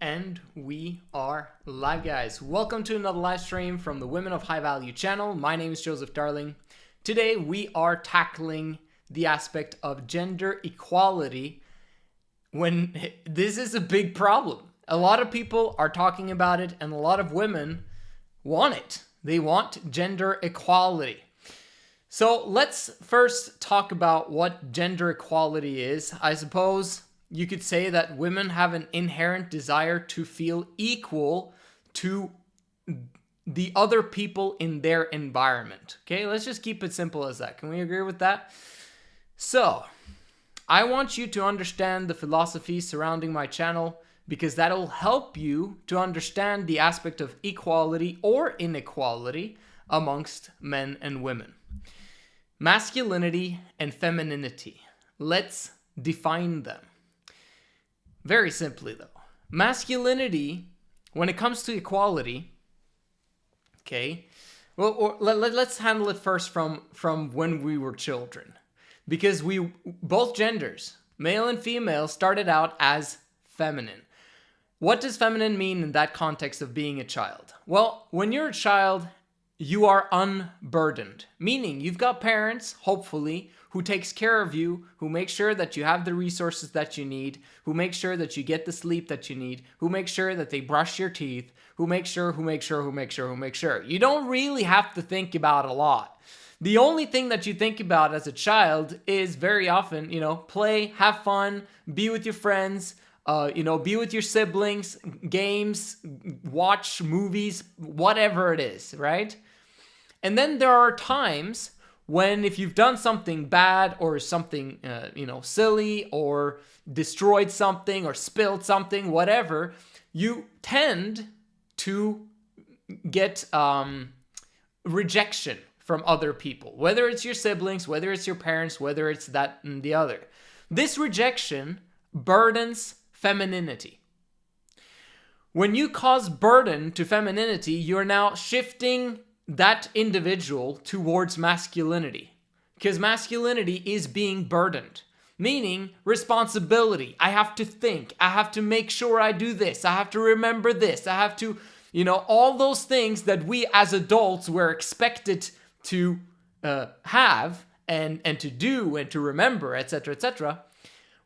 And we are live, guys. Welcome to another live stream from the Women of High Value channel. My name is Joseph Darling. Today we are tackling the aspect of gender equality when this is a big problem. A lot of people are talking about it and a lot of women want it. They want gender equality. So let's first talk about what gender equality is. I suppose you could say that women have an inherent desire to feel equal to the other people in their environment. Okay, let's just keep it simple as that. Can we agree with that? So, I want you to understand the philosophy surrounding my channel because that'll help you to understand the aspect of equality or inequality amongst men and women. Masculinity and femininity. Let's define them. Very simply though, masculinity, when it comes to equality, okay, well, let's handle it first from when we were children. Because both genders, male and female, started out as feminine. What does feminine mean in that context of being a child? Well, when you're a child, you are unburdened, meaning you've got parents, hopefully, who takes care of you, who makes sure that you have the resources that you need, who makes sure that you get the sleep that you need, who makes sure that they brush your teeth, who makes sure. You don't really have to think about a lot. The only thing that you think about as a child is very often, play, have fun, be with your friends, be with your siblings, games, watch movies, whatever it is, right? And then there are times when if you've done something bad or something, silly or destroyed something or spilled something, whatever, you tend to get rejection from other people, whether it's your siblings, whether it's your parents, whether it's that and the other. This rejection burdens femininity. When you cause burden to femininity, you're now shifting that individual towards masculinity, because masculinity is being burdened, meaning responsibility. I have to think, I have to make sure I do this, I have to remember this, I have to, all those things that we as adults were expected to have and to do and to remember, etc., etc.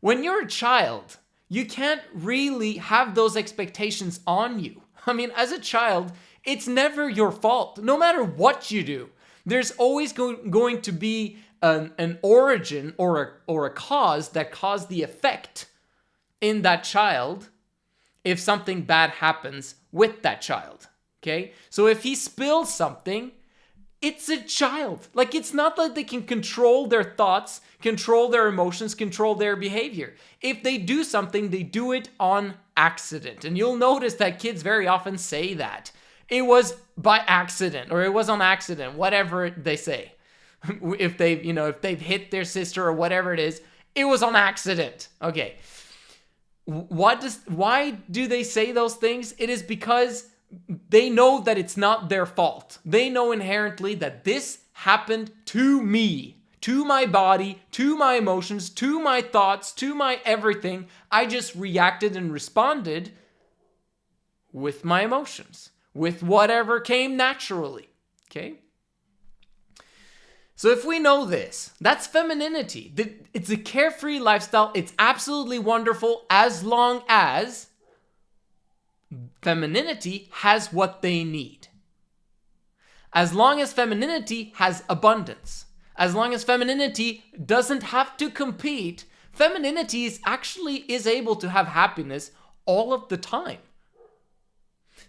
When you're a child, you can't really have those expectations on you. I mean, as a child, it's never your fault. No matter what you do, there's always going to be an origin or a cause that caused the effect in that child if something bad happens with that child. Okay? So if he spills something, it's a child. Like, it's not that they can control their thoughts, control their emotions, control their behavior. If they do something, they do it on accident. And you'll notice that kids very often say that. It was by accident, or it was on accident, whatever they say. If they've hit their sister or whatever it is, it was on accident. Okay. Why do they say those things? It is because they know that it's not their fault. They know inherently that this happened to me, to my body, to my emotions, to my thoughts, to my everything. I just reacted and responded with my emotions, with whatever came naturally. Okay? So if we know this, that's femininity. It's a carefree lifestyle. It's absolutely wonderful as long as femininity has what they need. As long as femininity has abundance. As long as femininity doesn't have to compete, femininity is able to have happiness all of the time.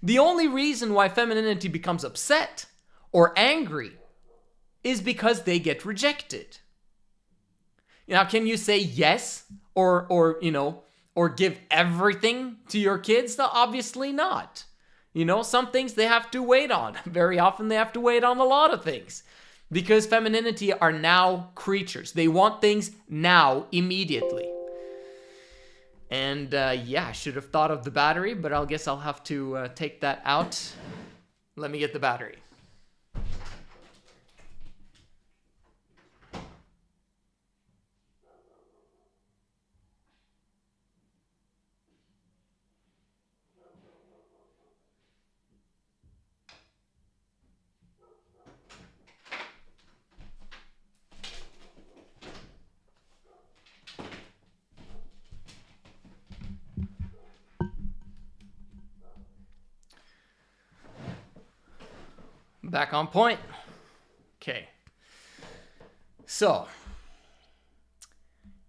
The only reason why femininity becomes upset or angry is because they get rejected. Now, can you say yes or give everything to your kids? No, obviously not. Some things they have to wait on. Very often they have to wait on a lot of things because femininity are now creatures. They want things now, immediately. And I should have thought of the battery, but I guess I'll have to take that out. Let me get the battery. back on point. Okay. So,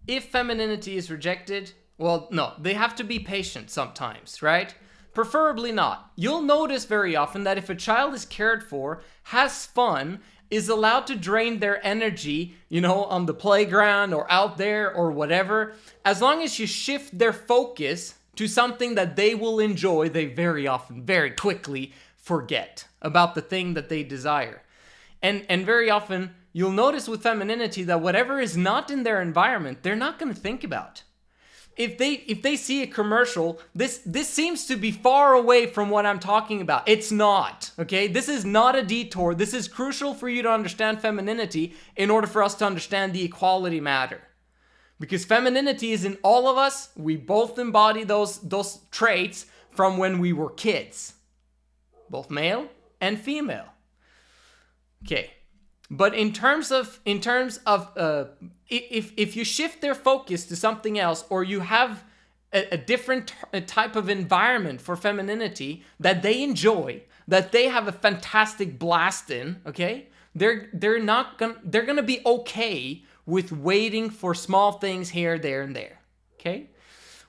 if femininity is rejected, well, no, they have to be patient sometimes, right? Preferably not. You'll notice very often that if a child is cared for, has fun, is allowed to drain their energy, on the playground or out there or whatever, as long as you shift their focus to something that they will enjoy, they very often, very quickly forget about the thing that they desire. And very often, you'll notice with femininity that whatever is not in their environment, they're not going to think about. If they see a commercial, this seems to be far away from what I'm talking about. It's not, okay? This is not a detour. This is crucial for you to understand femininity in order for us to understand the equality matter. Because femininity is in all of us. We both embody those traits from when we were kids. Both male and female. Okay. But in terms of if you shift their focus to something else, or you have a different type of environment for femininity that they enjoy, that they have a fantastic blast in, okay, they're gonna be okay with waiting for small things here, there, and there, okay,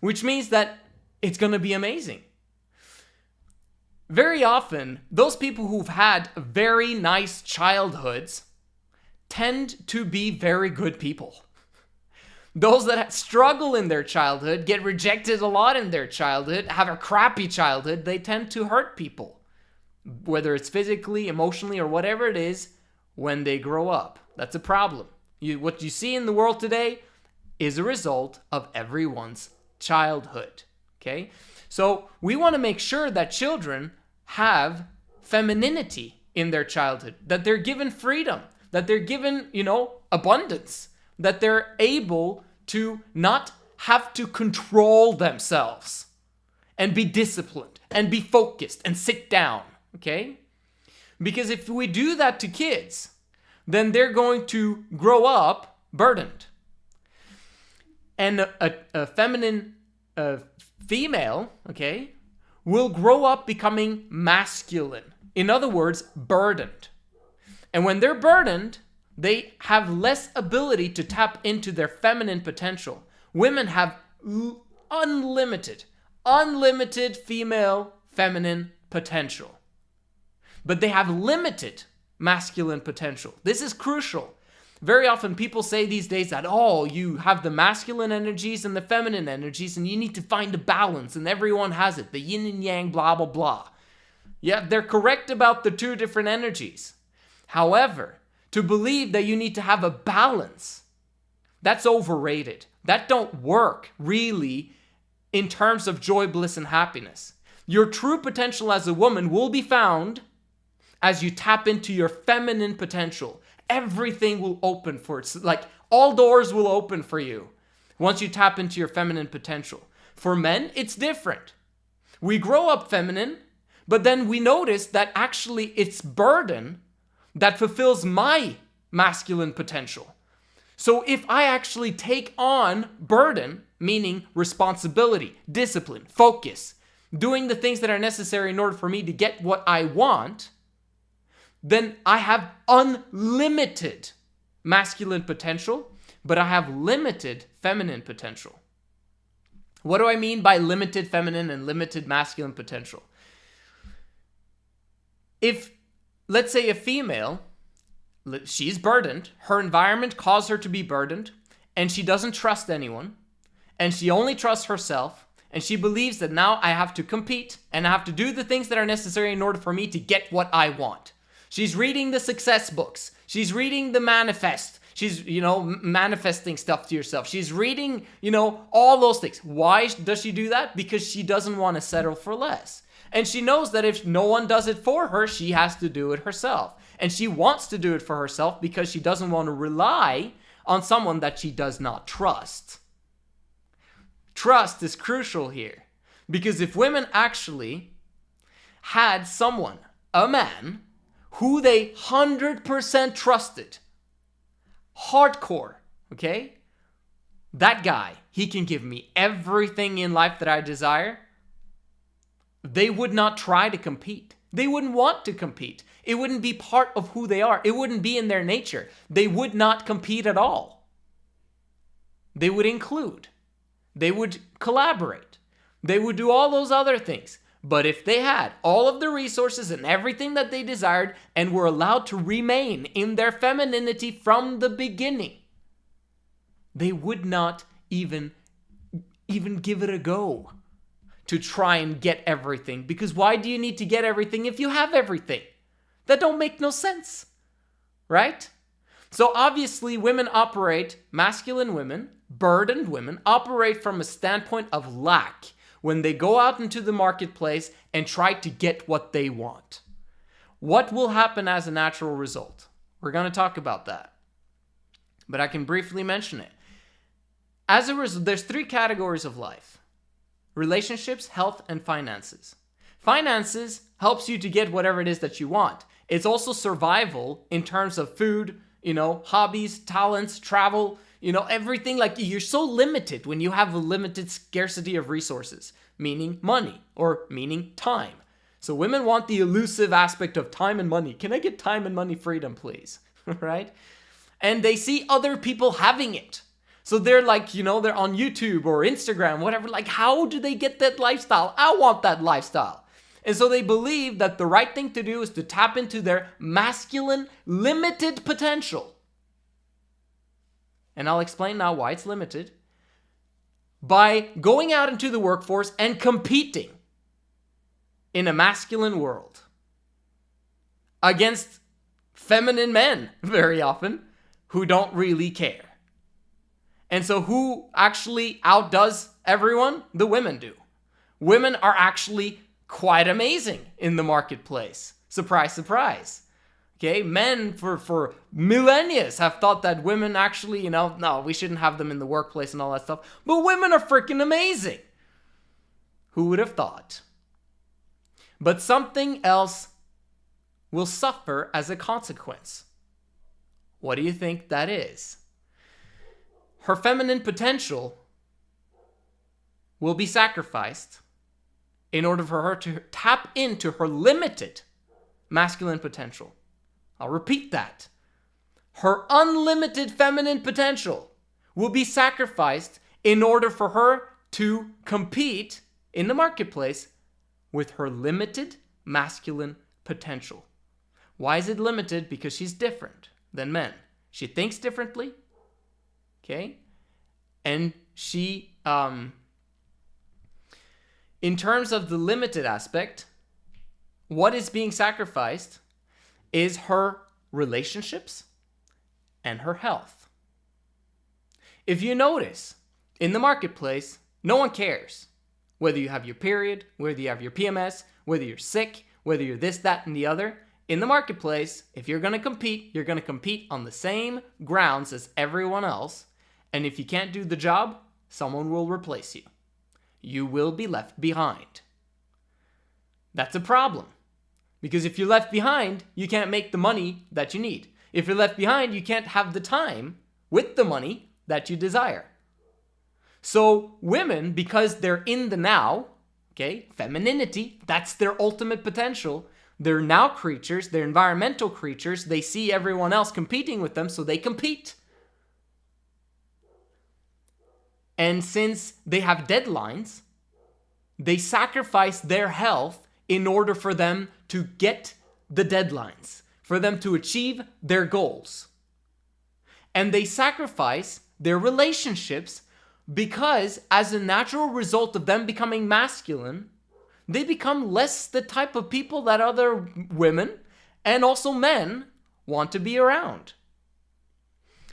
which means that it's gonna be amazing. Very often, those people who've had very nice childhoods tend to be very good people. Those that struggle in their childhood, get rejected a lot in their childhood, have a crappy childhood, they tend to hurt people. Whether it's physically, emotionally, or whatever it is, when they grow up. That's a problem. What you see in the world today is a result of everyone's childhood. Okay? So we want to make sure that children have femininity in their childhood, that they're given freedom, that they're given, abundance, that they're able to not have to control themselves and be disciplined and be focused and sit down, okay? Because if we do that to kids, then they're going to grow up burdened. And a feminine female, okay, will grow up becoming masculine. In other words, burdened. And when they're burdened, they have less ability to tap into their feminine potential. Women have unlimited female feminine potential. But they have limited masculine potential. This is crucial. Very often people say these days that, you have the masculine energies and the feminine energies, and you need to find a balance, and everyone has it. The yin and yang, blah, blah, blah. Yeah, they're correct about the two different energies. However, to believe that you need to have a balance, that's overrated. That don't work, really, in terms of joy, bliss, and happiness. Your true potential as a woman will be found as you tap into your feminine potential. Everything will open for it. Like, all doors will open for you once you tap into your feminine potential. For men, it's different. We grow up feminine, but then we notice that actually it's burden that fulfills my masculine potential. So if I actually take on burden, meaning responsibility, discipline, focus, doing the things that are necessary in order for me to get what I want, then I have unlimited masculine potential, but I have limited feminine potential. What do I mean by limited feminine and limited masculine potential? If, let's say, a female, she's burdened, her environment caused her to be burdened, and she doesn't trust anyone, and she only trusts herself, and she believes that now I have to compete, and I have to do the things that are necessary in order for me to get what I want. She's reading the success books. She's reading the manifest. She's, manifesting stuff to yourself. She's reading, all those things. Why does she do that? Because she doesn't want to settle for less. And she knows that if no one does it for her, she has to do it herself. And she wants to do it for herself because she doesn't want to rely on someone that she does not trust. Trust is crucial here. Because if women actually had someone, a man, who they 100% trusted, hardcore, okay? That guy, he can give me everything in life that I desire. They would not try to compete. They wouldn't want to compete. It wouldn't be part of who they are. It wouldn't be in their nature. They would not compete at all. They would include. They would collaborate. They would do all those other things. But if they had all of the resources and everything that they desired and were allowed to remain in their femininity from the beginning, they would not even give it a go to try and get everything. Because why do you need to get everything if you have everything? That don't make no sense, right? So obviously women operate, masculine women, burdened women, operate from a standpoint of lack when they go out into the marketplace and try to get what they want. What will happen as a natural result? We're going to talk about that. But I can briefly mention it. As a result, there's 3 categories of life: relationships, health, and finances. Finances helps you to get whatever it is that you want. It's also survival in terms of food, hobbies, talents, travel, everything. Like, you're so limited when you have a limited scarcity of resources, meaning money or meaning time. So women want the elusive aspect of time and money. Can I get time and money freedom, please? Right? And they see other people having it. So they're like, they're on YouTube or Instagram, whatever. Like, how do they get that lifestyle? I want that lifestyle. And so they believe that the right thing to do is to tap into their masculine limited potential. And I'll explain now why it's limited. By going out into the workforce and competing in a masculine world against feminine men, very often, who don't really care. And so who actually outdoes everyone? The women do. Women are actually quite amazing in the marketplace. Surprise, surprise. Okay, men for millennia have thought that women actually, no, we shouldn't have them in the workplace and all that stuff. But women are freaking amazing. Who would have thought? But something else will suffer as a consequence. What do you think that is? Her feminine potential will be sacrificed in order for her to tap into her limited masculine potential. I'll repeat that. Her unlimited feminine potential will be sacrificed in order for her to compete in the marketplace with her limited masculine potential. Why is it limited? Because she's different than men. She thinks differently. Okay? And she, in terms of the limited aspect, what is being sacrificed is her relationships and her health. If you notice, in the marketplace, no one cares whether you have your period, whether you have your PMS, whether you're sick, whether you're this, that, and the other. In the marketplace, if you're going to compete, you're going to compete on the same grounds as everyone else. And if you can't do the job, someone will replace you. You will be left behind. That's a problem. Because if you're left behind, you can't make the money that you need. If you're left behind, you can't have the time with the money that you desire. So women, because they're in the now, okay, femininity, that's their ultimate potential. They're now creatures, they're environmental creatures. They see everyone else competing with them, so they compete. And since they have deadlines, they sacrifice their health in order for them to get the deadlines, for them to achieve their goals. And they sacrifice their relationships because, as a natural result of them becoming masculine, they become less the type of people that other women and also men want to be around.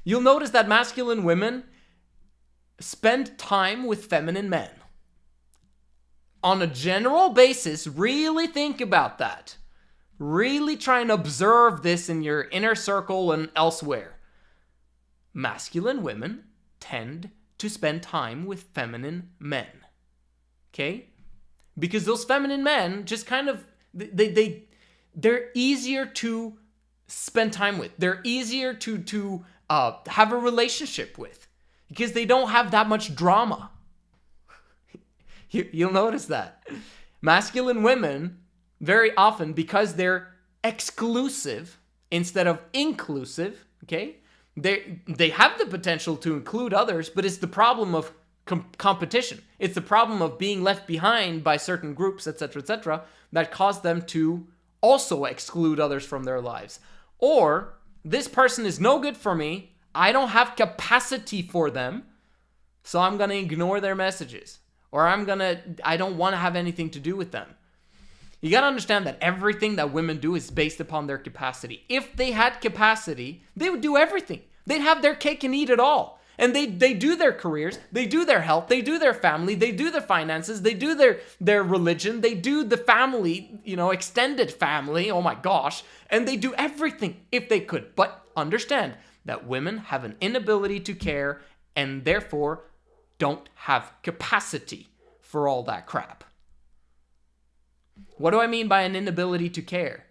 You'll notice that masculine women spend time with feminine men. On a general basis, really think about that. Really try and observe this in your inner circle and elsewhere. Masculine women tend to spend time with feminine men. Okay? Because those feminine men just kind of, they're easier to spend time with. They're easier to have a relationship with. Because they don't have that much drama. You'll notice that. Masculine women, very often, because they're exclusive instead of inclusive, okay? They have the potential to include others, but it's the problem of competition. It's the problem of being left behind by certain groups, etc., that cause them to also exclude others from their lives. Or, this person is no good for me, I don't have capacity for them, so I'm going to ignore their messages. Or I don't want to have anything to do with them. You got to understand that everything that women do is based upon their capacity. If they had capacity, they would do everything. They'd have their cake and eat it all. And they do their careers, they do their health, they do their family, they do their finances, they do their religion, they do the family, extended family, oh my gosh, and they do everything if they could. But understand that women have an inability to care and therefore don't have capacity for all that crap. What do I mean by an inability to care?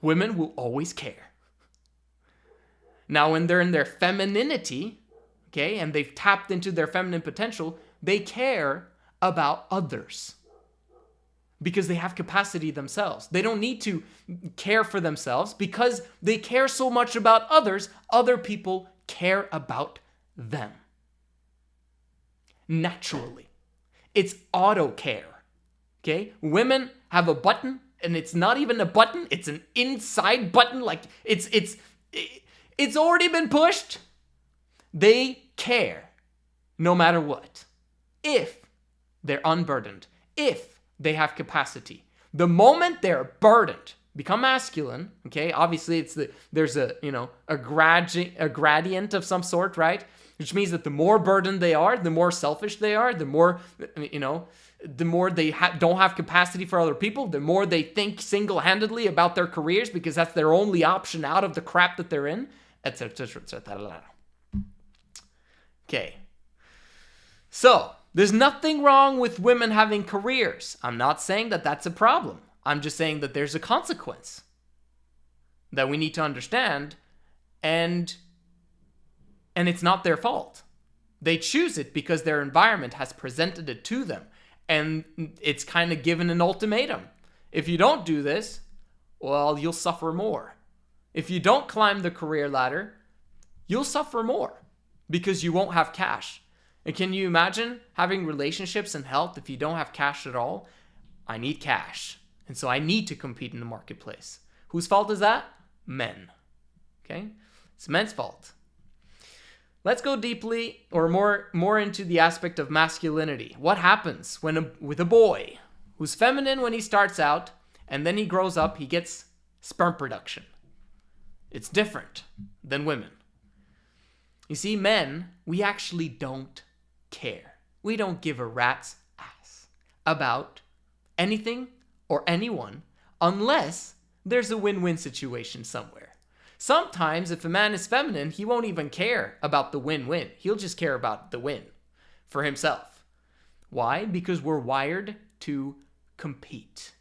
Women will always care. Now, when they're in their femininity, okay, and they've tapped into their feminine potential, they care about others because they have capacity themselves. They don't need to care for themselves because they care so much about others. Other people care about them. Naturally. It's auto care. Okay? Women have a button, and it's not even a button, it's an inside button, like it's already been pushed. They care no matter what. If they're unburdened, if they have capacity. The moment they're burdened, become masculine, okay? Obviously there's a gradient of some sort, right? Which means that the more burdened they are, the more selfish they are, the more the more they don't have capacity for other people, the more they think single-handedly about their careers because that's their only option out of the crap that they're in, etc., etc. Okay. So, there's nothing wrong with women having careers. I'm not saying that that's a problem. I'm just saying that there's a consequence that we need to understand, and it's not their fault. They choose it because their environment has presented it to them. And it's kind of given an ultimatum. If you don't do this, well, you'll suffer more. If you don't climb the career ladder, you'll suffer more because you won't have cash. And can you imagine having relationships and health if you don't have cash at all? I need cash. And so I need to compete in the marketplace. Whose fault is that? Men. Okay? It's men's fault. Let's go deeply or more into the aspect of masculinity. What happens with a boy who's feminine when he starts out and then he grows up, he gets sperm production. It's different than women. You see, men, we actually don't care. We don't give a rat's ass about anything or anyone unless there's a win-win situation somewhere. Sometimes, if a man is feminine, he won't even care about the win-win. He'll just care about the win for himself. Why? Because we're wired to compete.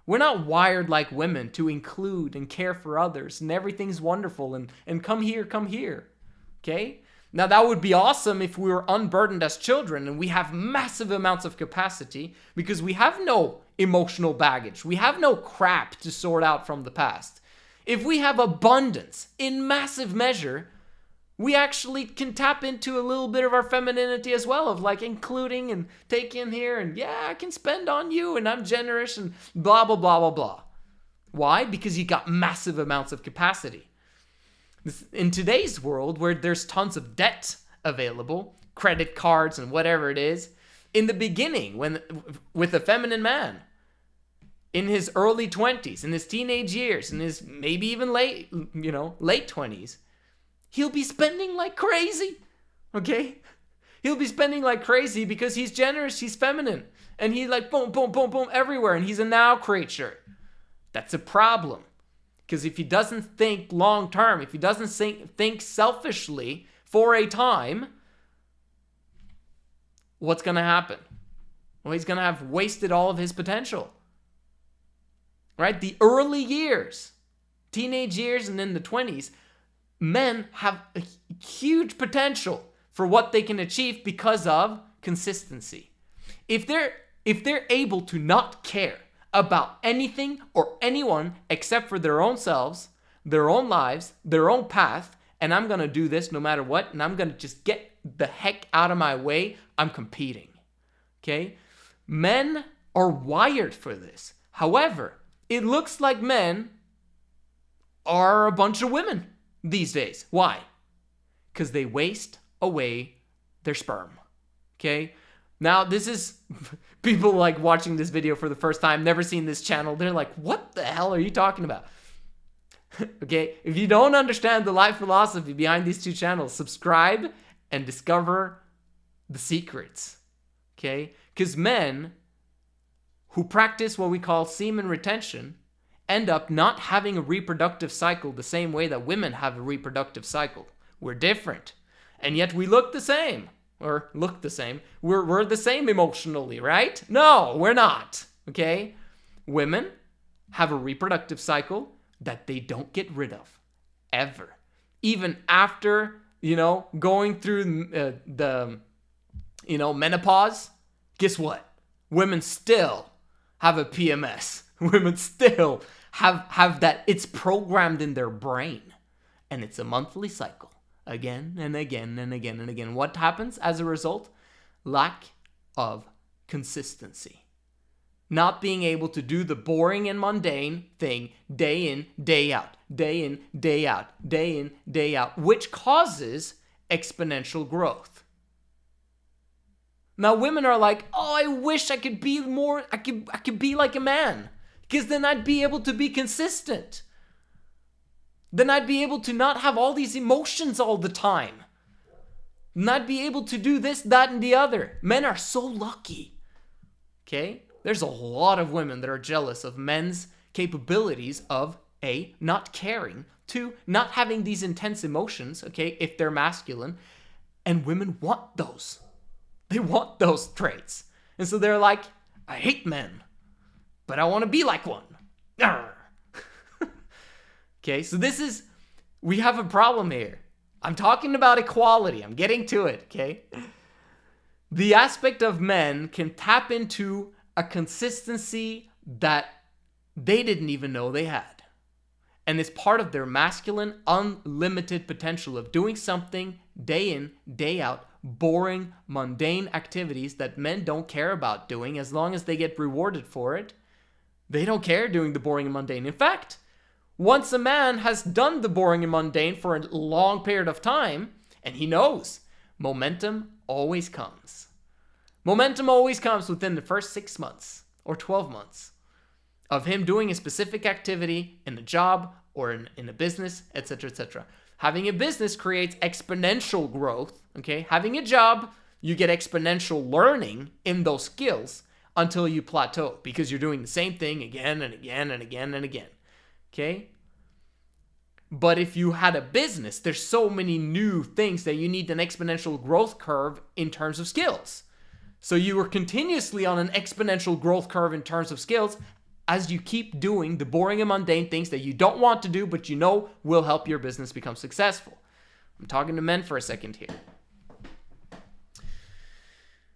We're not wired like women to include and care for others and everything's wonderful and come here. Okay? Now, that would be awesome if we were unburdened as children and we have massive amounts of capacity because we have no emotional baggage. We have no crap to sort out from the past. If we have abundance in massive measure, we actually can tap into a little bit of our femininity as well, of like including and taking here and yeah, I can spend on you and I'm generous and blah, blah, blah, blah, blah. Why? Because you got massive amounts of capacity. In today's world where there's tons of debt available, credit cards and whatever it is, in the beginning, with a feminine man, in his early 20s, in his teenage years, in his maybe even late 20s, he'll be spending like crazy, okay? He'll be spending like crazy because he's generous, he's feminine, and he's like boom, boom, boom, boom everywhere, and he's a now creature. That's a problem. Because if he doesn't think long term, if he doesn't think selfishly for a time, what's going to happen? Well, he's going to have wasted all of his potential. Right? The early years, teenage years and in the 20s, men have a huge potential for what they can achieve because of consistency. If they're able to not care about anything or anyone except for their own selves, their own lives, their own path, and I'm going to do this no matter what, and I'm going to just get the heck out of my way. I'm competing. Okay? Men are wired for this. However, it looks like men are a bunch of women these days. Why? Because they waste away their sperm. Okay? Now, this is people like watching this video for the first time, never seen this channel. They're like, what the hell are you talking about? Okay? If you don't understand the life philosophy behind these two channels, subscribe and discover the secrets. Okay? Because men who practice what we call semen retention end up not having a reproductive cycle the same way that women have a reproductive cycle. We're different. And yet we look the same. Or look the same. We're the same emotionally, right? No, we're not. Okay? Women have a reproductive cycle that they don't get rid of. Ever. Even after, going through the menopause, guess what? Women still have a PMS. Women still have that. It's programmed in their brain. And it's a monthly cycle. Again and again and again and again. What happens as a result? Lack of consistency. Not being able to do the boring and mundane thing day in, day out, day in, day out, day in, day out, which causes exponential growth. Now women are like, oh, I wish I could be more, I could be like a man, because then I'd be able to be consistent. Then I'd be able to not have all these emotions all the time. Not be able to do this, that, and the other. Men are so lucky. Okay? There's a lot of women that are jealous of men's capabilities of A, not caring, 2, not having these intense emotions, okay, if they're masculine. And women want those. They want those traits. And so they're like, I hate men, but I want to be like one. Arr. Okay, so we have a problem here. I'm talking about equality. I'm getting to it, okay? The aspect of men can tap into a consistency that they didn't even know they had. And it's part of their masculine, unlimited potential of doing something day in, day out, boring, mundane activities that men don't care about doing as long as they get rewarded for it. They don't care doing the boring and mundane. In fact, once a man has done the boring and mundane for a long period of time, and he knows, momentum always comes. Momentum always comes within the first 6 months or 12 months of him doing a specific activity in a job or in a business, etc., etc. Having a business creates exponential growth, okay? Having a job, you get exponential learning in those skills until you plateau because you're doing the same thing again and again and again and again. Okay? But if you had a business, there's so many new things that you need an exponential growth curve in terms of skills. So you are continuously on an exponential growth curve in terms of skills as you keep doing the boring and mundane things that you don't want to do, but you know will help your business become successful. I'm talking to men for a second here.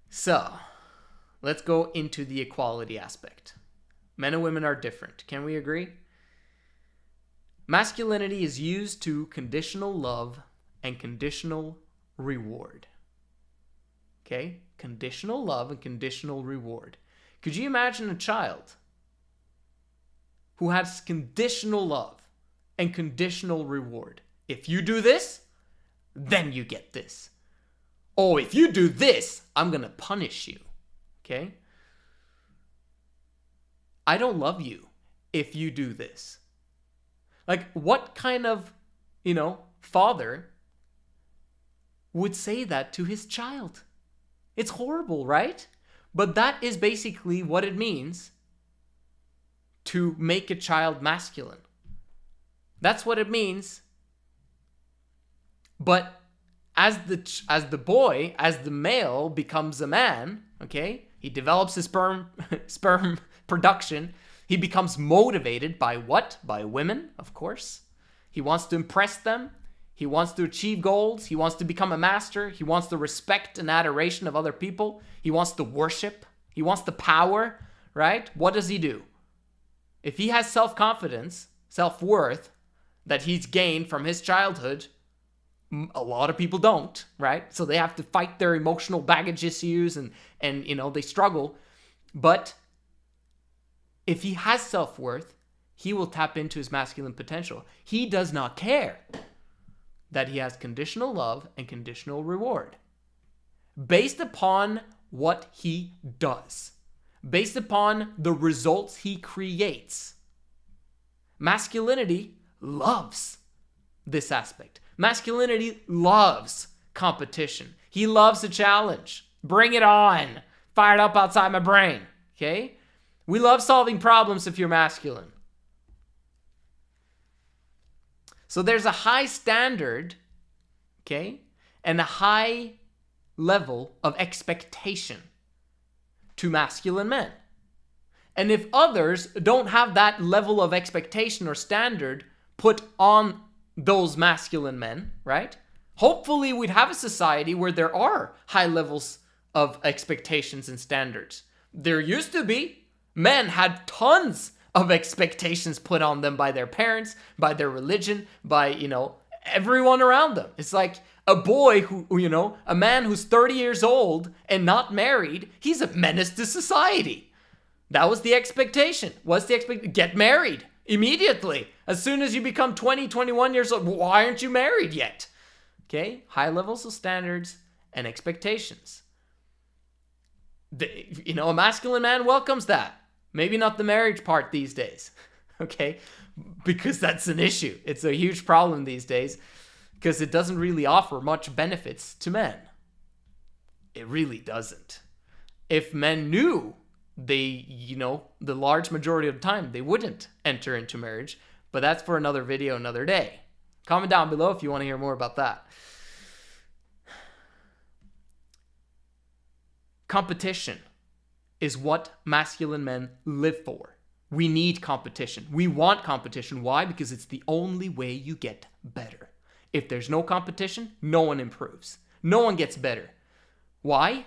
So, let's go into the equality aspect. Men and women are different. Can we agree? Masculinity is used to conditional love and conditional reward. Okay? Conditional love and conditional reward. Could you imagine a child who has conditional love and conditional reward? If you do this, then you get this. Oh, if you do this, I'm going to punish you. Okay? I don't love you if you do this. Like, what kind of, father would say that to his child? It's horrible, right? But that is basically what it means to make a child masculine. That's what it means. But as the male becomes a man, okay, he develops his sperm production. He becomes motivated by what? By women, of course. He wants to impress them. He wants to achieve goals. He wants to become a master. He wants the respect and adoration of other people. He wants to worship. He wants the power, right? What does he do? If he has self-confidence, self-worth that he's gained from his childhood, a lot of people don't, right? So they have to fight their emotional baggage issues and they struggle. But if he has self-worth, he will tap into his masculine potential. He does not care that he has conditional love and conditional reward based upon what he does, based upon the results he creates. Masculinity loves this aspect. Masculinity loves competition. He loves a challenge. Bring it on. Fired up outside my brain. Okay? We love solving problems if you're masculine. So there's a high standard, okay, and a high level of expectation to masculine men. And if others don't have that level of expectation or standard put on those masculine men, right? Hopefully we'd have a society where there are high levels of expectations and standards. There used to be. Men had tons of expectations put on them by their parents, by their religion, by, everyone around them. It's like a boy who, a man who's 30 years old and not married, he's a menace to society. That was the expectation. Get married immediately. As soon as you become 20, 21 years old, why aren't you married yet? Okay? High levels of standards and expectations. A masculine man welcomes that. Maybe not the marriage part these days, okay? Because that's an issue. It's a huge problem these days because it doesn't really offer much benefits to men. It really doesn't. If men knew, the large majority of the time, they wouldn't enter into marriage. But that's for another video, another day. Comment down below if you want to hear more about that. Competition is what masculine men live for. We need competition. We want competition. Why? Because it's the only way you get better. If there's no competition, no one improves. No one gets better. Why?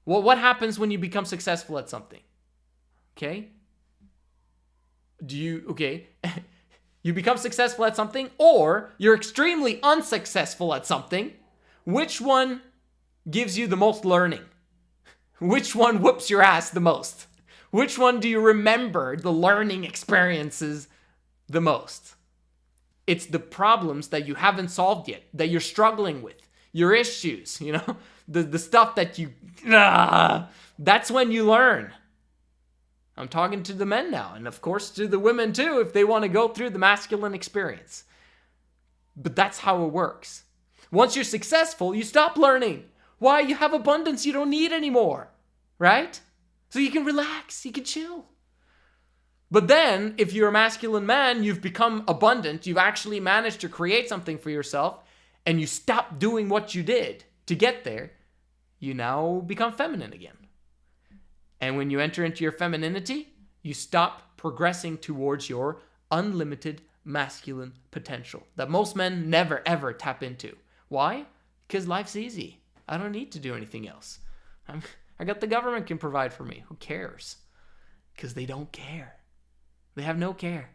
Well, what happens when you become successful at something? Okay? You become successful at something, or you're extremely unsuccessful at something. Which one gives you the most learning? Which one whoops your ass the most? Which one do you remember the learning experiences the most? It's the problems that you haven't solved yet, that you're struggling with, your issues, the stuff that that's when you learn. I'm talking to the men now, and of course to the women too, if they want to go through the masculine experience. But that's how it works. Once you're successful, you stop learning. Why? You have abundance you don't need anymore, right? So you can relax, you can chill. But then, if you're a masculine man, you've become abundant, you've actually managed to create something for yourself, and you stop doing what you did to get there, you now become feminine again. And when you enter into your femininity, you stop progressing towards your unlimited masculine potential that most men never ever tap into. Why? Because life's easy. I don't need to do anything else. I got the government can provide for me. Who cares? Because they don't care. They have no care.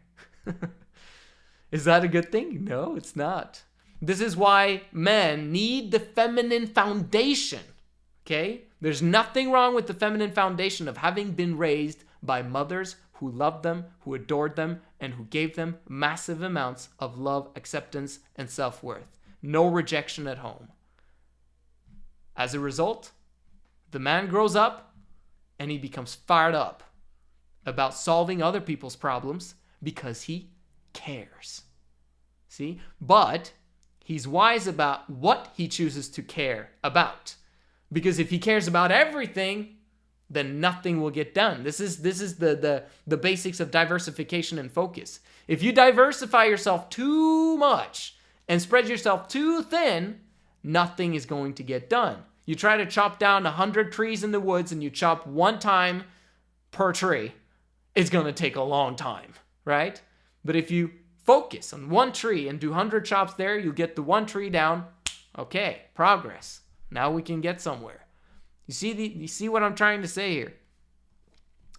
Is that a good thing? No, it's not. This is why men need the feminine foundation. Okay? There's nothing wrong with the feminine foundation of having been raised by mothers who loved them, who adored them, and who gave them massive amounts of love, acceptance, and self-worth. No rejection at home. As a result, the man grows up and he becomes fired up about solving other people's problems because he cares. See? But he's wise about what he chooses to care about. Because if he cares about everything, then nothing will get done. This is the basics of diversification and focus. If you diversify yourself too much and spread yourself too thin, nothing is going to get done. You try to chop down 100 trees in the woods and you chop one time per tree, it's going to take a long time, right? But if you focus on one tree and do 100 chops there, you'll get the one tree down. Okay, progress. Now we can get somewhere. You see what I'm trying to say here?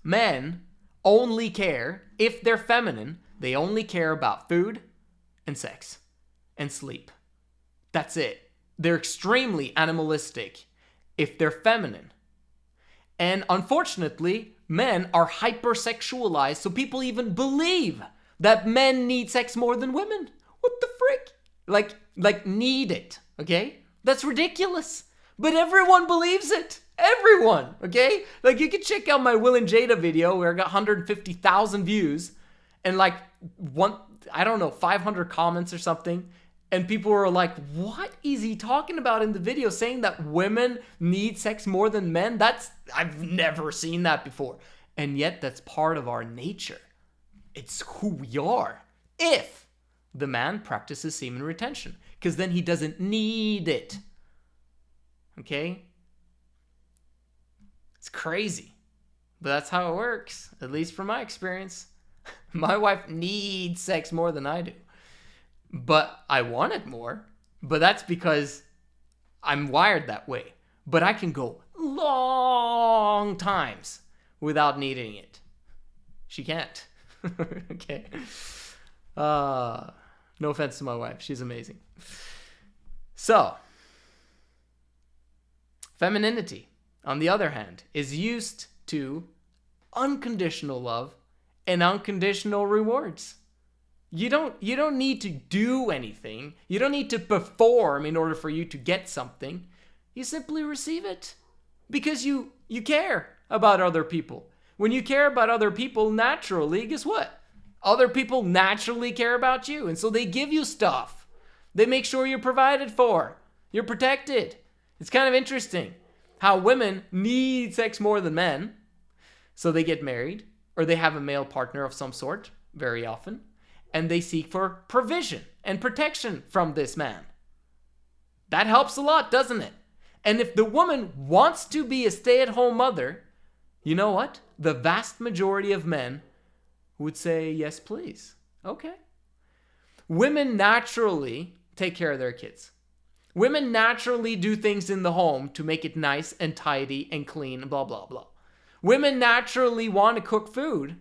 Men only care, if they're feminine, they only care about food and sex and sleep. That's it. They're extremely animalistic if they're feminine. And unfortunately, men are hypersexualized, so people even believe that men need sex more than women. What the frick? Like need it, okay? That's ridiculous. But everyone believes it. Everyone, okay? Like, you can check out my Will and Jada video where I got 150,000 views and like 500 comments or something. And people were like, what is he talking about in the video, saying that women need sex more than men? I've never seen that before. And yet that's part of our nature. It's who we are. If the man practices semen retention, because then he doesn't need it. Okay? It's crazy. But that's how it works, at least from my experience. My wife needs sex more than I do. But I want it more. But that's because I'm wired that way. But I can go long times without needing it. She can't. Okay. No offense to my wife. She's amazing. So, femininity, on the other hand, is used to unconditional love and unconditional rewards. You don't need to do anything. You don't need to perform in order for you to get something. You simply receive it because you care about other people. When you care about other people, naturally, guess what? Other people naturally care about you, and so they give you stuff. They make sure you're provided for. You're protected. It's kind of interesting how women need sex more than men, so they get married, or they have a male partner of some sort, very often, and they seek for provision and protection from this man. That helps a lot, doesn't it? And if the woman wants to be a stay-at-home mother, you know what? The vast majority of men would say, yes, please. Okay. Women naturally take care of their kids. Women naturally do things in the home to make it nice and tidy and clean, blah, blah, blah. Women naturally want to cook food.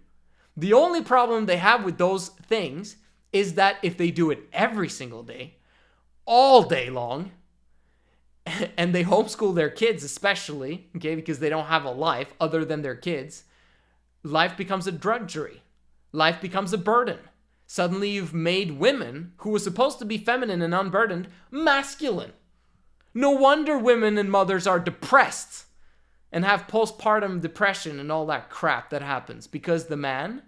The only problem they have with those things is that if they do it every single day, all day long, and they homeschool their kids especially, okay, because they don't have a life other than their kids, life becomes a drudgery. Life becomes a burden. Suddenly you've made women, who were supposed to be feminine and unburdened, masculine. No wonder women and mothers are depressed and have postpartum depression and all that crap that happens, because the man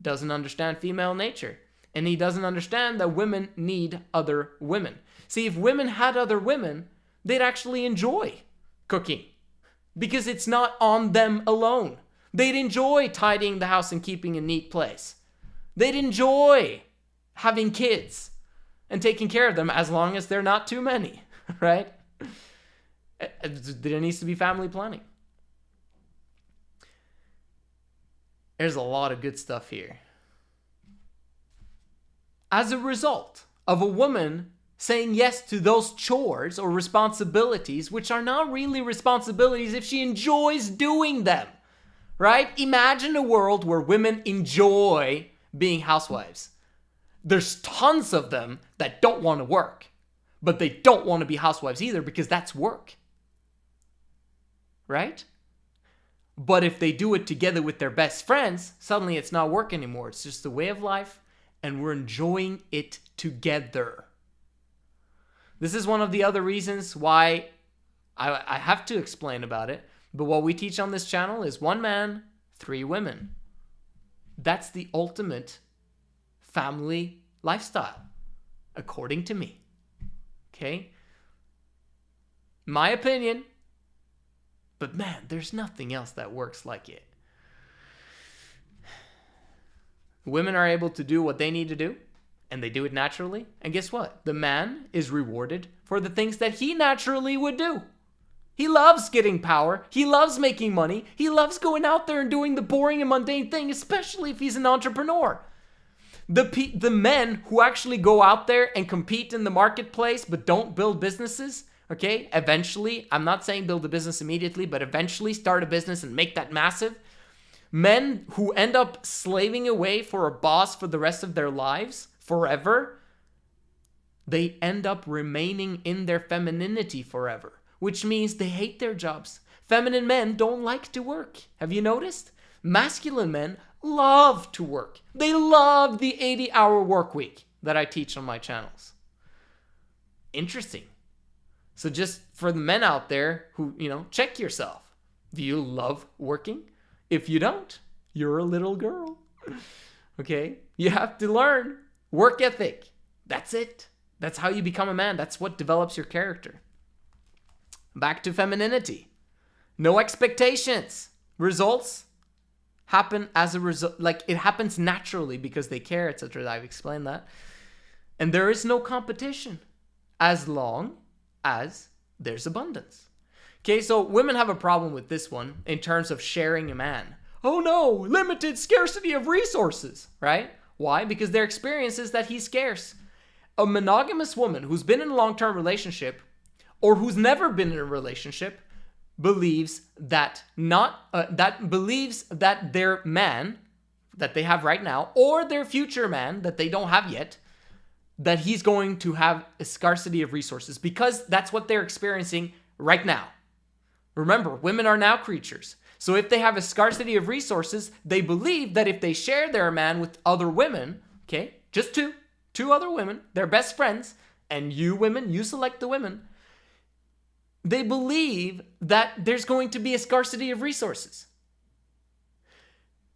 doesn't understand female nature. And he doesn't understand that women need other women. See, if women had other women, they'd actually enjoy cooking, because it's not on them alone. They'd enjoy tidying the house and keeping a neat place. They'd enjoy having kids and taking care of them, as long as they're not too many, right? There needs to be family planning. There's a lot of good stuff here. As a result of a woman saying yes to those chores or responsibilities, which are not really responsibilities if she enjoys doing them, right? Imagine a world where women enjoy being housewives. There's tons of them that don't want to work, but they don't want to be housewives either, because that's work, right? But if they do it together with their best friends, suddenly it's not work anymore. It's just a way of life, and we're enjoying it together. This is one of the other reasons why I have to explain about it, but what we teach on this channel is 1 man, 3 women. That's the ultimate family lifestyle, according to me. Okay? My opinion, but man, there's nothing else that works like it. Women are able to do what they need to do, and they do it naturally. And guess what? The man is rewarded for the things that he naturally would do. He loves getting power. He loves making money. He loves going out there and doing the boring and mundane thing, especially if he's an entrepreneur. The men who actually go out there and compete in the marketplace but don't build businesses, okay? Eventually, I'm not saying build a business immediately, but eventually start a business and make that massive. Men who end up slaving away for a boss for the rest of their lives, forever, they end up remaining in their femininity forever, which means they hate their jobs. Feminine men don't like to work. Have you noticed? Masculine men love to work. They love the 80-hour work week that I teach on my channels. Interesting. So just for the men out there who, check yourself. Do you love working? If you don't, you're a little girl. Okay? You have to learn work ethic. That's it. That's how you become a man. That's what develops your character. Back to femininity. No expectations. Results happen as a result. Like, it happens naturally because they care, etc. I've explained that. And there is no competition as long as there's abundance. Okay, so women have a problem with this one in terms of sharing a man. Oh no, limited scarcity of resources, right? Why? Because their experience is that he's scarce. A monogamous woman who's been in a long-term relationship or who's never been in a relationship believes that their man that they have right now or their future man that they don't have yet, that he's going to have a scarcity of resources because that's what they're experiencing right now. Remember, women are now creatures. So if they have a scarcity of resources, they believe that if they share their man with other women, okay, just two other women, they're best friends, and you women, you select the women, they believe that there's going to be a scarcity of resources.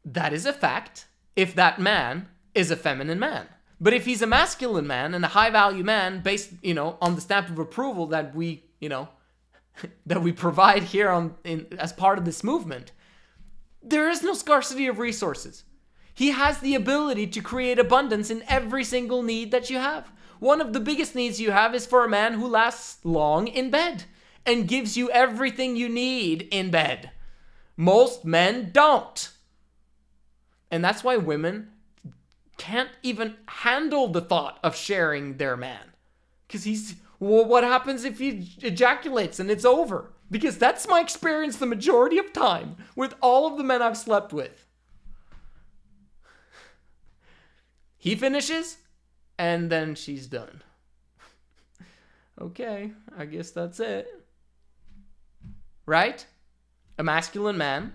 That is a fact if that man is a feminine man. But if he's a masculine man and a high-value man based, on the stamp of approval that we, that we provide here as part of this movement, there is no scarcity of resources. He has the ability to create abundance in every single need that you have. One of the biggest needs you have is for a man who lasts long in bed and gives you everything you need in bed. Most men don't. And that's why women can't even handle the thought of sharing their man. Because what happens if he ejaculates and it's over? Because that's my experience the majority of time with all of the men I've slept with. He finishes, and then she's done. Okay, I guess that's it. Right? A masculine man,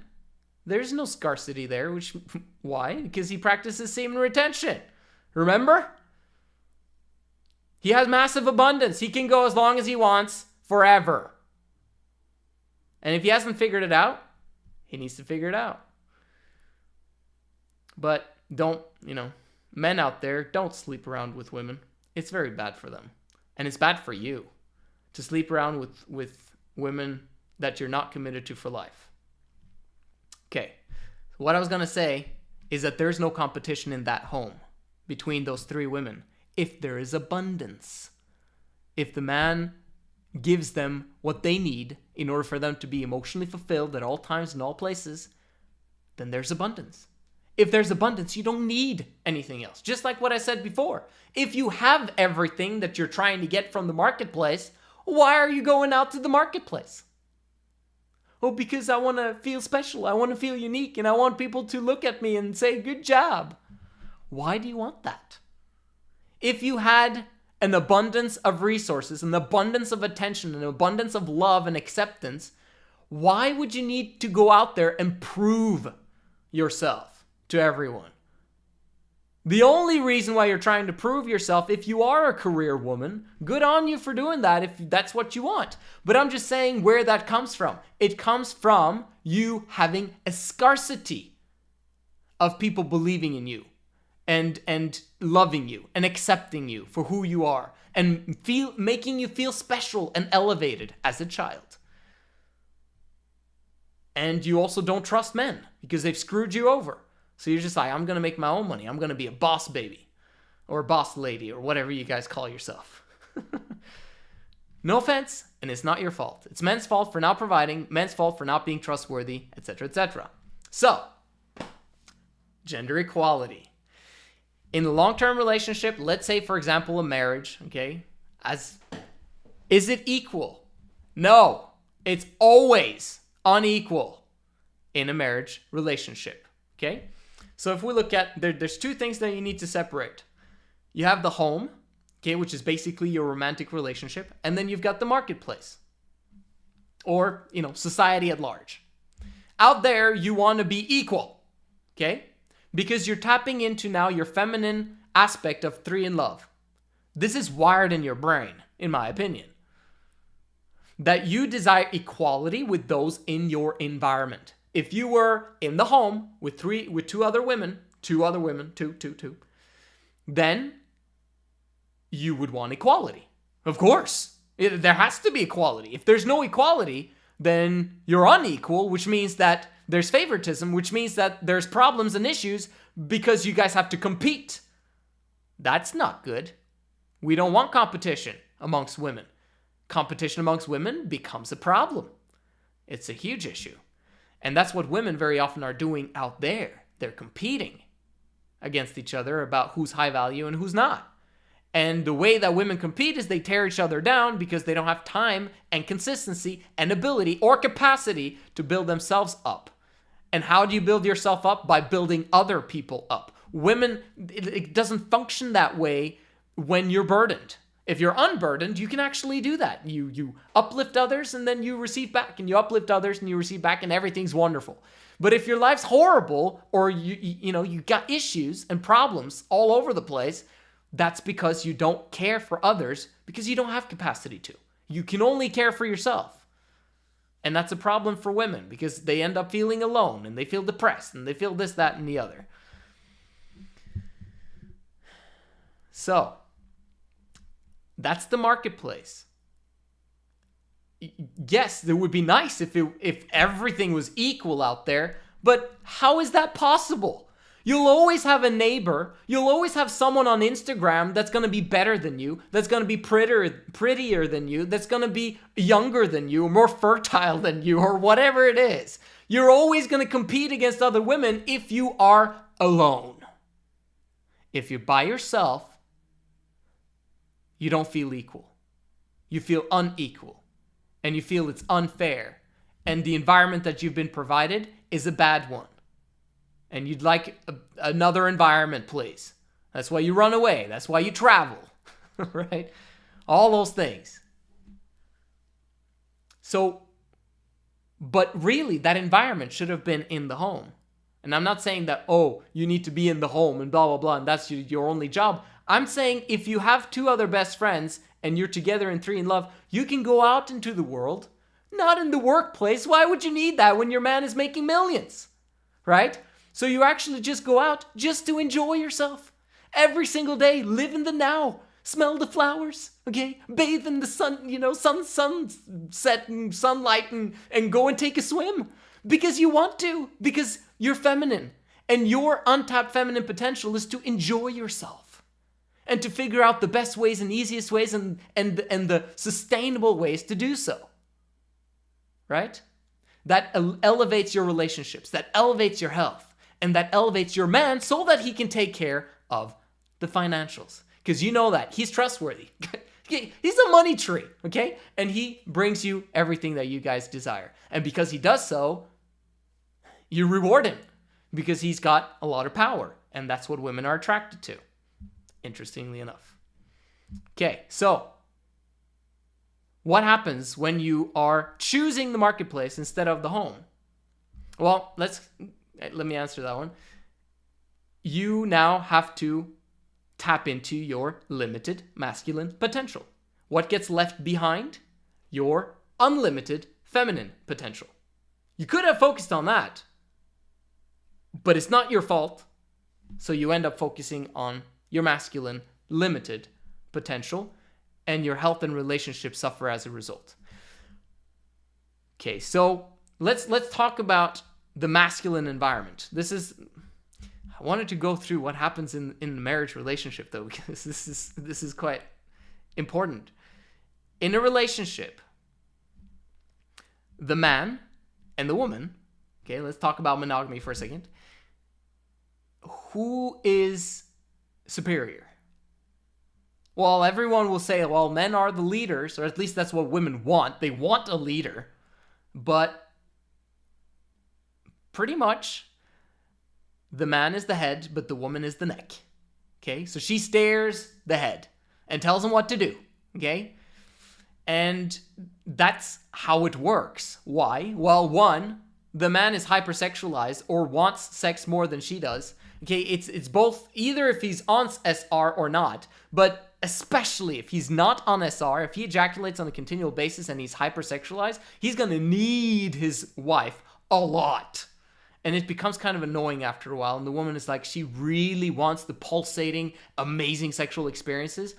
there's no scarcity there. Why? Because he practices semen retention. Remember? He has massive abundance. He can go as long as he wants, forever. And if he hasn't figured it out, he needs to figure it out. But don't, men out there, don't sleep around with women. It's very bad for them. And it's bad for you to sleep around with women that you're not committed to for life. Okay. What I was going to say is that there's no competition in that home between those three women. If there is abundance, if the man gives them what they need in order for them to be emotionally fulfilled at all times and all places, then there's abundance. If there's abundance, you don't need anything else. Just like what I said before. If you have everything that you're trying to get from the marketplace, why are you going out to the marketplace? Oh, because I want to feel special. I want to feel unique. And I want people to look at me and say, good job. Why do you want that? If you had an abundance of resources, an abundance of attention, an abundance of love and acceptance, why would you need to go out there and prove yourself to everyone? The only reason why you're trying to prove yourself, if you are a career woman, good on you for doing that if that's what you want. But I'm just saying where that comes from. It comes from you having a scarcity of people believing in you and loving you and accepting you for who you are and making you feel special and elevated as a child. And you also don't trust men because they've screwed you over. So you're just like, I'm going to make my own money. I'm going to be a boss baby or boss lady or whatever you guys call yourself. No offense, and it's not your fault. It's men's fault for not providing, men's fault for not being trustworthy, etc., etc. So, gender equality. In a long-term relationship, let's say, for example, a marriage, okay? Is it equal? No, it's always unequal in a marriage relationship. Okay? So if we look at, there's two things that you need to separate. You have the home, okay, which is basically your romantic relationship, and then you've got the marketplace, or, society at large. Out there, you want to be equal, okay? Because you're tapping into now your feminine aspect of 3 in love. This is wired in your brain, in my opinion. That you desire equality with those in your environment. If you were in the home with two other women, then you would want equality. Of course. There has to be equality. If there's no equality, then you're unequal, which means that there's favoritism, which means that there's problems and issues because you guys have to compete. That's not good. We don't want competition amongst women. Competition amongst women becomes a problem. It's a huge issue. And that's what women very often are doing out there. They're competing against each other about who's high value and who's not. And the way that women compete is they tear each other down because they don't have time and consistency and ability or capacity to build themselves up. And how do you build yourself up? By building other people up. Women, it doesn't function that way when you're burdened. If you're unburdened, you can actually do that. You uplift others and then you receive back, and you uplift others and you receive back, and everything's wonderful. But if your life's horrible, or you got issues and problems all over the place, that's because you don't care for others because you don't have capacity to. You can only care for yourself. And that's a problem for women because they end up feeling alone and they feel depressed and they feel this, that, and the other. So, that's the marketplace. Yes, it would be nice if everything was equal out there, but how is that possible? You'll always have a neighbor, you'll always have someone on Instagram that's going to be better than you, that's going to be prettier than you, that's going to be younger than you, or more fertile than you, or whatever it is. You're always going to compete against other women if you are alone. If you're by yourself, you don't feel equal. You feel unequal. And you feel it's unfair. And the environment that you've been provided is a bad one. And you'd like another environment, please. That's why you run away. That's why you travel. Right? All those things. So, but really, that environment should have been in the home. And I'm not saying that, you need to be in the home and blah, blah, blah, and that's your only job. I'm saying if you have 2 other best friends and you're together in 3 in love, you can go out into the world, not in the workplace. Why would you need that when your man is making millions? Right? So you actually just go out just to enjoy yourself. Every single day, live in the now. Smell the flowers, okay? Bathe in the sun, sunset and sunlight and go and take a swim. Because you want to. Because you're feminine. And your untapped feminine potential is to enjoy yourself. And to figure out the best ways and easiest ways and the sustainable ways to do so. Right? That elevates your relationships. That elevates your health. And that elevates your man so that he can take care of the financials. Because you know that. He's trustworthy. He's a money tree, okay? And he brings you everything that you guys desire. And because he does so, you reward him. Because he's got a lot of power. And that's what women are attracted to. Interestingly enough. Okay, so what happens when you are choosing the marketplace instead of the home? Well, let me answer that one. You now have to tap into your limited masculine potential. What gets left behind? Your unlimited feminine potential. You could have focused on that, but it's not your fault. So you end up focusing on your masculine limited potential, and your health and relationships suffer as a result. Okay, so let's talk about the masculine environment. I wanted to go through what happens in the marriage relationship, though, because this is quite important. In a relationship, the man and the woman, okay, let's talk about monogamy for a second. Who is superior? Well, everyone will say, well, men are the leaders, or at least that's what women want. They want a leader. But pretty much, the man is the head, but the woman is the neck. Okay, so she steers the head and tells him what to do. Okay, and that's how it works. Why? Well, one, the man is hypersexualized or wants sex more than she does. Okay, it's both, either if he's on SR or not, but especially if he's not on SR, if he ejaculates on a continual basis and he's hypersexualized, he's gonna need his wife a lot. And it becomes kind of annoying after a while. And the woman is like, she really wants the pulsating, amazing sexual experiences.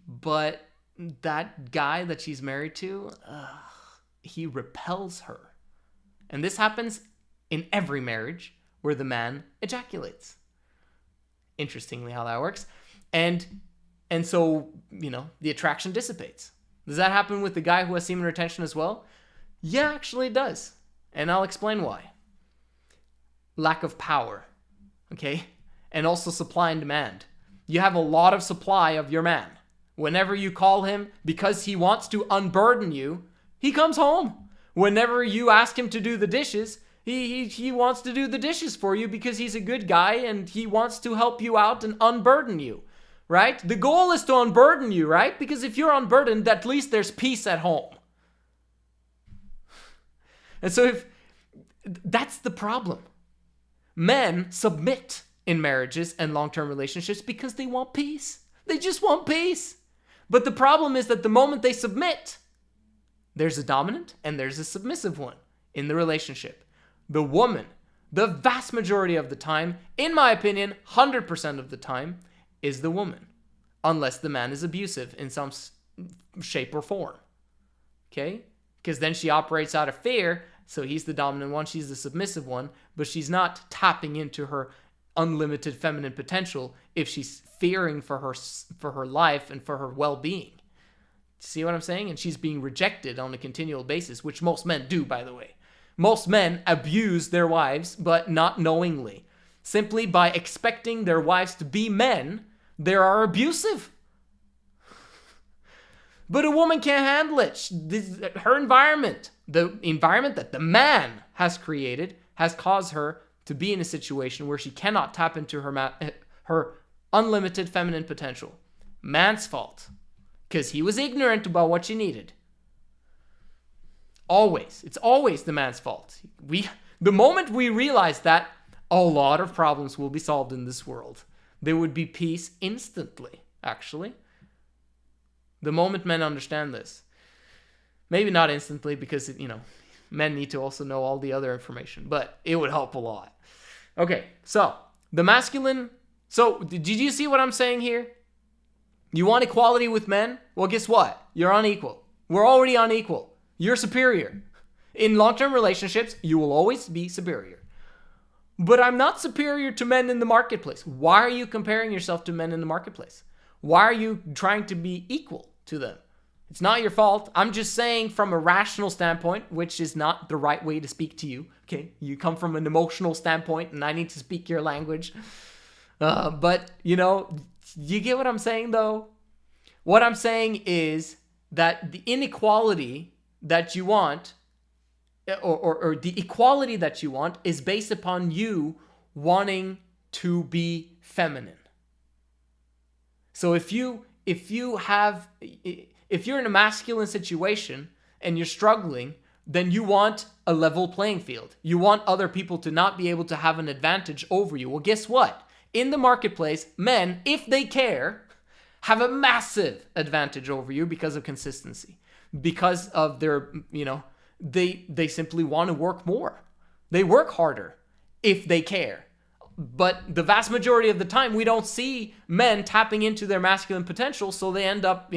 But that guy that she's married to, he repels her. And this happens in every marriage where the man ejaculates. Interestingly how that works. And so, the attraction dissipates. Does that happen with the guy who has semen retention as well? Yeah, actually it does. And I'll explain why. Lack of power, okay? And also supply and demand. You have a lot of supply of your man. Whenever you call him because he wants to unburden you, he comes home. Whenever you ask him to do the dishes, he wants to do the dishes for you because he's a good guy and he wants to help you out and unburden you, right? The goal is to unburden you, right? Because if you're unburdened, at least there's peace at home. And so that's the problem. Men submit in marriages and long-term relationships because they want peace. They just want peace. But the problem is that the moment they submit, there's a dominant and there's a submissive one in the relationship. The woman, the vast majority of the time, in my opinion, 100% of the time, is the woman. Unless the man is abusive in some shape or form. Okay? Because then she operates out of fear. So he's the dominant one, she's the submissive one, but she's not tapping into her unlimited feminine potential if she's fearing for her life and for her well-being. See what I'm saying? And she's being rejected on a continual basis, which most men do, by the way. Most men abuse their wives, but not knowingly. Simply by expecting their wives to be men, they are abusive. But a woman can't handle it. Her environment, the environment that the man has created, has caused her to be in a situation where she cannot tap into her unlimited feminine potential. Man's fault. Because he was ignorant about what she needed. Always. It's always the man's fault. The moment we realize that, a lot of problems will be solved in this world. There would be peace instantly, actually. The moment men understand this. Maybe not instantly because, men need to also know all the other information, but it would help a lot. Okay, so the masculine. So did you see what I'm saying here? You want equality with men? Well, guess what? You're unequal. We're already unequal. You're superior. In long-term relationships, you will always be superior. But I'm not superior to men in the marketplace. Why are you comparing yourself to men in the marketplace? Why are you trying to be equal to them? It's not your fault. I'm just saying from a rational standpoint, which is not the right way to speak to you. Okay, you come from an emotional standpoint and I need to speak your language. But, you get what I'm saying though? What I'm saying is that the inequality that you want, or the equality that you want, is based upon you wanting to be feminine. So if you're in a masculine situation and you're struggling, then you want a level playing field. You want other people to not be able to have an advantage over you. Well, guess what? In the marketplace, men, if they care, have a massive advantage over you because of consistency. Because of their, they simply want to work more. They work harder if they care. But the vast majority of the time, we don't see men tapping into their masculine potential, so they end up,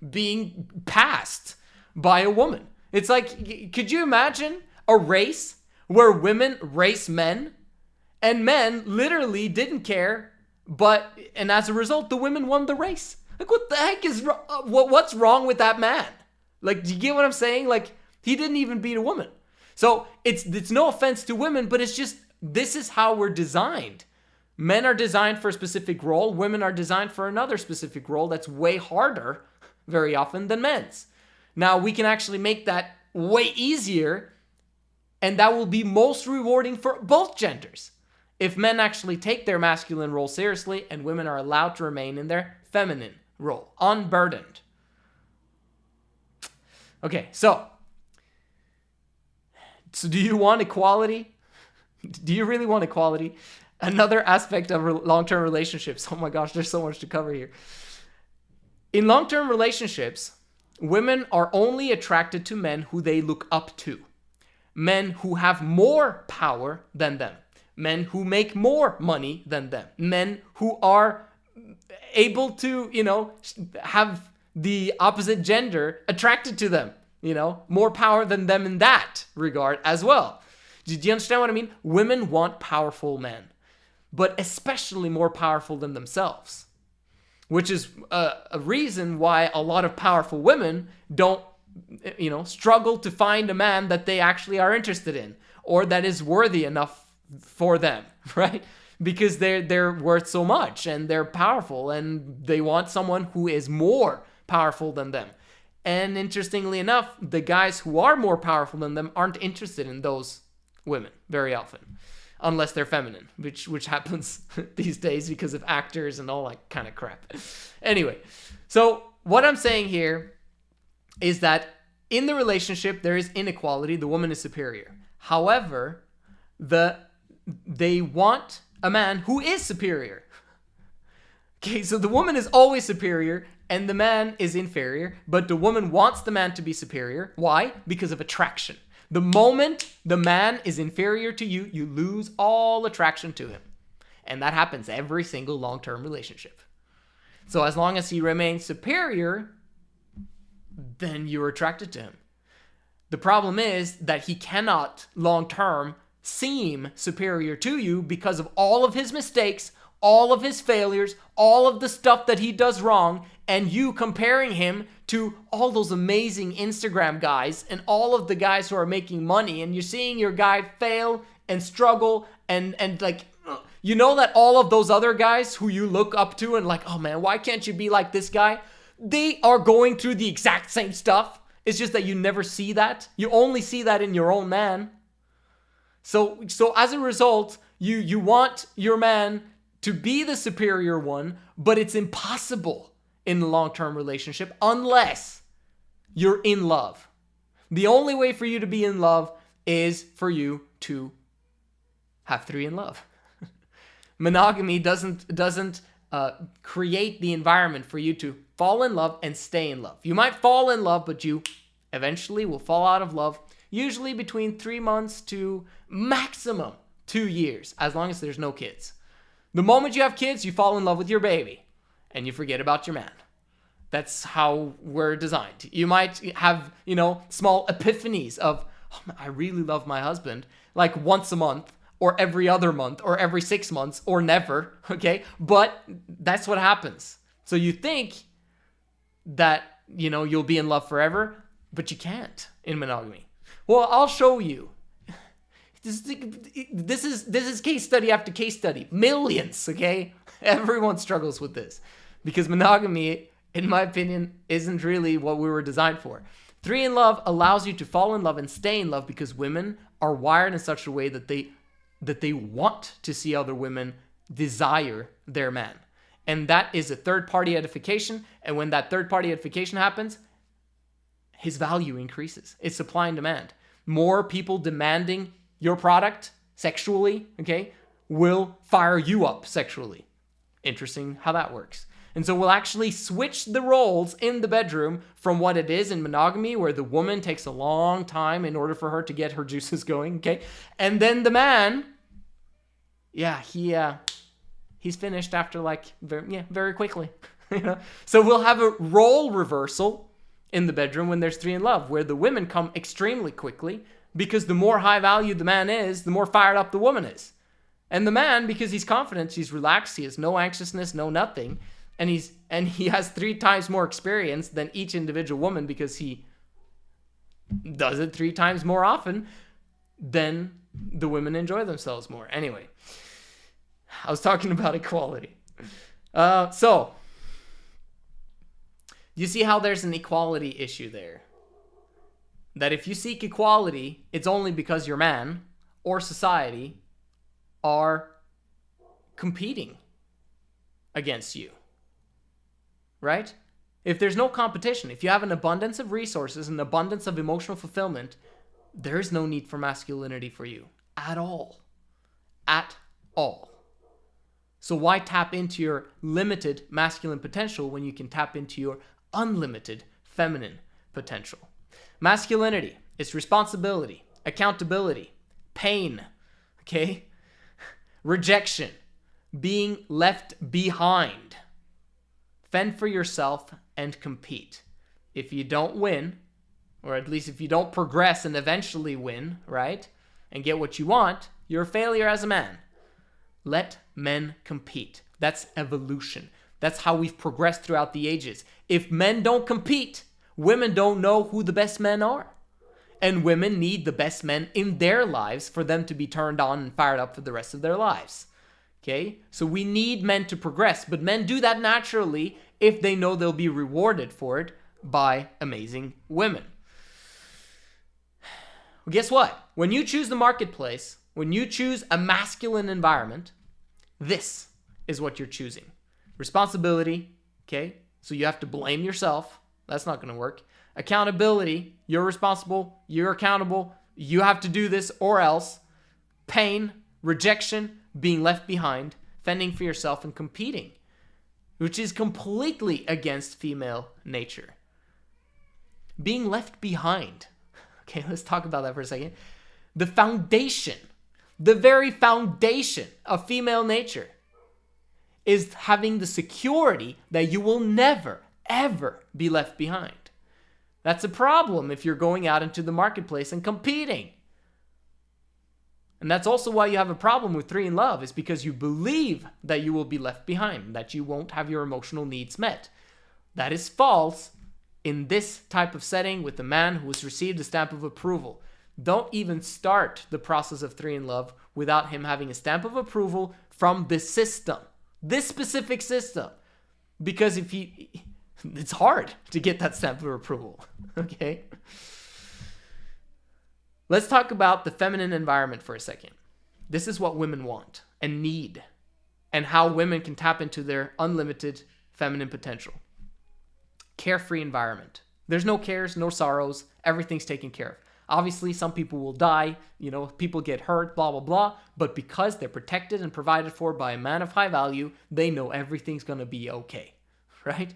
being passed by a woman. It's like, could you imagine a race where women race men and men literally didn't care, and as a result, the women won the race? Like, what the heck is wrong? What's wrong with that man? Like, do you get what I'm saying? Like, he didn't even beat a woman. So it's no offense to women, but it's just, this is how we're designed. Men are designed for a specific role. Women are designed for another specific role that's way harder, very often, than men's. Now, we can actually make that way easier, and that will be most rewarding for both genders. if men actually take their masculine role seriously and women are allowed to remain in their feminine role, unburdened. Okay, so do you want equality? Do you really want equality? Another aspect of long-term relationships. Oh my gosh, there's so much to cover here. In long-term relationships, women are only attracted to men who they look up to. Men who have more power than them. Men who make more money than them. Men who are able to, have the opposite gender attracted to them. More power than them in that regard as well. Do you understand what I mean? Women want powerful men, but especially more powerful than themselves, which is a reason why a lot of powerful women don't, struggle to find a man that they actually are interested in or that is worthy enough for them, right? Because they're worth so much and they're powerful and they want someone who is more powerful than them. And interestingly enough, the guys who are more powerful than them aren't interested in those women very often, unless they're feminine, which happens these days because of actors and all that kind of crap. Anyway, so what I'm saying here is that in the relationship, there is inequality. The woman is superior. However, they want a man who is superior. Okay, so the woman is always superior and the man is inferior, but the woman wants the man to be superior. Why? Because of attraction. The moment the man is inferior to you, you lose all attraction to him. And that happens every single long-term relationship. So as long as he remains superior, then you're attracted to him. The problem is that he cannot long-term seem superior to you because of all of his mistakes, all of his failures, all of the stuff that he does wrong, and you comparing him to all those amazing Instagram guys and all of the guys who are making money, and you're seeing your guy fail and struggle and like, that all of those other guys who you look up to and like, oh man, why can't you be like this guy? They are going through the exact same stuff. It's just that you never see that. You only see that in your own man. So as a result, you want your man to be the superior one, but it's impossible in a long-term relationship unless you're in love. The only way for you to be in love is for you to have three in love. Monogamy doesn't create the environment for you to fall in love and stay in love. You might fall in love, but you eventually will fall out of love, usually between 3 months to maximum 2 years, as long as there's no kids. The moment you have kids, you fall in love with your baby and you forget about your man. That's how we're designed. You might have, small epiphanies of, oh, man, I really love my husband, like once a month or every other month or every 6 months or never, okay? But that's what happens. So you think that, you'll be in love forever, but you can't in monogamy. Well, I'll show you. This is case study after case study. Millions, okay? Everyone struggles with this because monogamy, in my opinion, isn't really what we were designed for. 3 in love allows you to fall in love and stay in love because women are wired in such a way that they want to see other women desire their man. And that is a third-party edification. And when that third-party edification happens, his value increases. It's supply and demand. More people demanding your product sexually, okay, will fire you up sexually. Interesting how that works. And so we'll actually switch the roles in the bedroom from what it is in monogamy, where the woman takes a long time in order for her to get her juices going, okay? And then the man, he's finished after very quickly. So we'll have a role reversal in the bedroom when there's 3 in love, where the women come extremely quickly because the more high value the man is, the more fired up the woman is. And the man, because he's confident, he's relaxed, he has no anxiousness, no nothing, and he has 3 times more experience than each individual woman because he does it 3 times more often, then the women enjoy themselves more. Anyway, I was talking about equality. So, you see how there's an equality issue there? That if you seek equality, it's only because your man or society are competing against you, right? If there's no competition, if you have an abundance of resources, an abundance of emotional fulfillment, there's no need for masculinity for you at all. At all. So why tap into your limited masculine potential when you can tap into your unlimited feminine potential? Masculinity is responsibility, accountability, pain, okay? Rejection, being left behind. Fend for yourself and compete. If you don't win, or at least if you don't progress and eventually win, right, and get what you want, you're a failure as a man. Let men compete. That's evolution. That's how we've progressed throughout the ages. If men don't compete, women don't know who the best men are. And women need the best men in their lives for them to be turned on and fired up for the rest of their lives. Okay? So we need men to progress, but men do that naturally if they know they'll be rewarded for it by amazing women. Well, guess what? When you choose the marketplace, when you choose a masculine environment, this is what you're choosing. Responsibility, okay? So you have to blame yourself. That's not going to work. Accountability, you're responsible, you're accountable, you have to do this or else. Pain, rejection, being left behind, fending for yourself, and competing, which is completely against female nature. Being left behind. Okay, let's talk about that for a second. The foundation, the very foundation of female nature is having the security that you will never, ever be left behind. That's a problem if you're going out into the marketplace and competing. And that's also why you have a problem with 3 in Love, is because you believe that you will be left behind, that you won't have your emotional needs met. That is false in this type of setting with a man who has received a stamp of approval. Don't even start the process of 3 in Love without him having a stamp of approval from this system, this specific system. Because if it's hard to get that stamp of approval, okay? Let's talk about the feminine environment for a second. This is what women want and need, and how women can tap into their unlimited feminine potential. Carefree environment. There's no cares, no sorrows. Everything's taken care of. Obviously, some people will die, people get hurt, blah, blah, blah. But because they're protected and provided for by a man of high value, they know everything's going to be okay, right?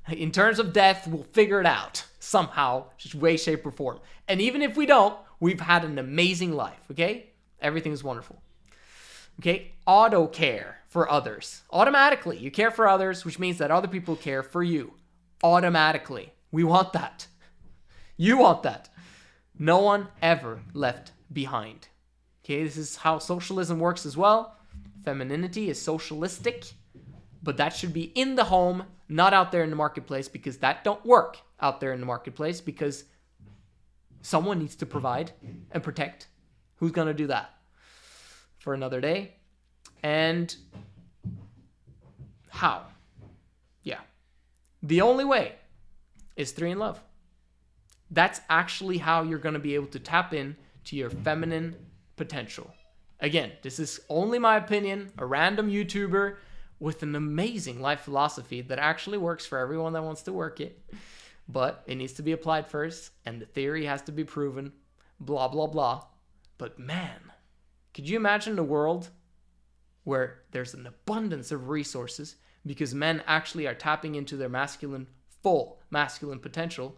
In terms of death, we'll figure it out somehow, just way, shape, or form. And even if we don't, we've had an amazing life, okay? Everything is wonderful. Okay? Auto care for others. Automatically, you care for others, which means that other people care for you. Automatically. We want that. You want that. No one ever left behind. Okay? This is how socialism works as well. Femininity is socialistic, but that should be in the home, not out there in the marketplace, because that don't work out there in the marketplace, because someone needs to provide and protect. Who's going to do that? For another day. And how? Yeah. The only way is 3 in Love. That's actually how you're going to be able to tap in to your feminine potential. Again, this is only my opinion, a random YouTuber with an amazing life philosophy that actually works for everyone that wants to work it. But it needs to be applied first, and the theory has to be proven, blah, blah, blah. But man, could you imagine a world where there's an abundance of resources because men actually are tapping into their full masculine potential,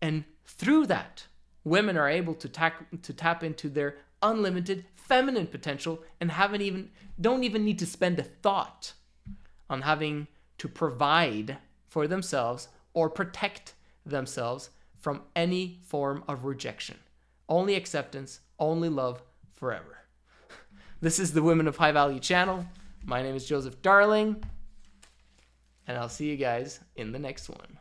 and through that, women are able to tap into their unlimited feminine potential and don't even need to spend a thought on having to provide for themselves or protect themselves from any form of rejection. Only acceptance, only love forever. This is the Women of High Value channel. My name is Joseph Darling, and I'll see you guys in the next one.